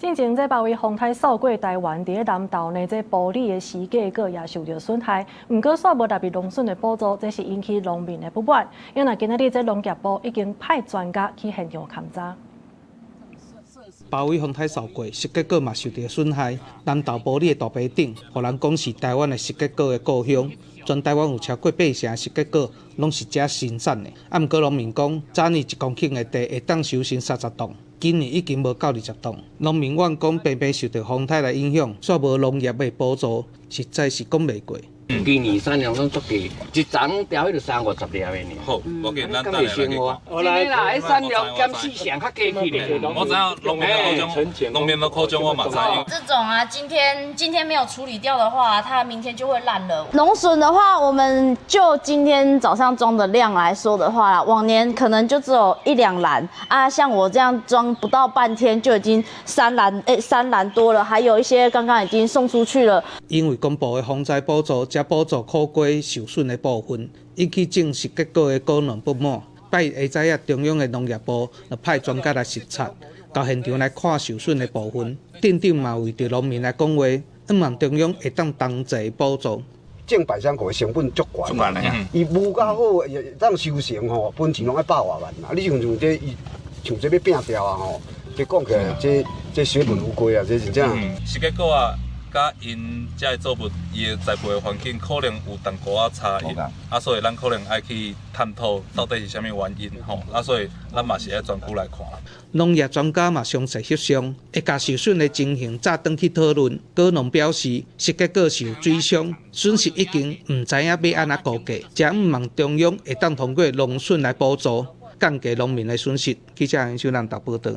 進前這8位風颱掃過台灣，在南投呢，這埔里的時價個也受到損害。不過，煞無特別農損的補助，這是引起農民的不滿。因為今日這農業部已經派專家去現場勘查。8位風颱掃過，時價個嘛受到損害。南投埔里的大埤頂，互人講是台灣的時價個的故鄉。全台灣有超過8成時價個，攏是遮生產的。不過農民講，昨年1公頃的地會當收成30棟。今年已經無到20棟，農民怨講偏偏受到風颱來影響，煞無農業的補助，實在是講袂過。今年產量攏足低，一張條迄就30-50粒的呢。好，我見咱等下來去看。今年啦，迄產量減4成，較低去咧。我知影農民的口中我嘛知。這種啊，今天沒有處理掉的話，它明天就會爛了。農損的話，我們就今天早上裝的量來說的話，往年可能就只有1-2籃啊，像我這樣裝不到半天就已經3籃多了，還有一些剛剛已經送出去了。因為公布的風災補助，補助苦瓜受損的部分，引起種時價個的果農不滿。8月下晝中央的農業部就派專家來視察，到現場來看受損的部分。鎮長嘛為着農民來講話，希望中央會當同齊補助。種百香果成本足懸啦，伊無夠好，會當收成吼，本錢攏要100多萬啦。你像這要拼掉啊吼，這講起來這血本無歸啊，這真正。時價個啊。甲因遮個作物，伊個栽培環境可能有淡薄仔差異，所以咱可能愛去探討到底是啥物原因吼，所以咱嘛是愛專區來看。農業專家嘛詳細協商，會甲受損的情形早轉去討論。果農表示，時價個受水傷，損失已經唔知影要安怎估計，才毋望中央會當通過農損來補助，降低農民的損失。記者黃秀蘭報道。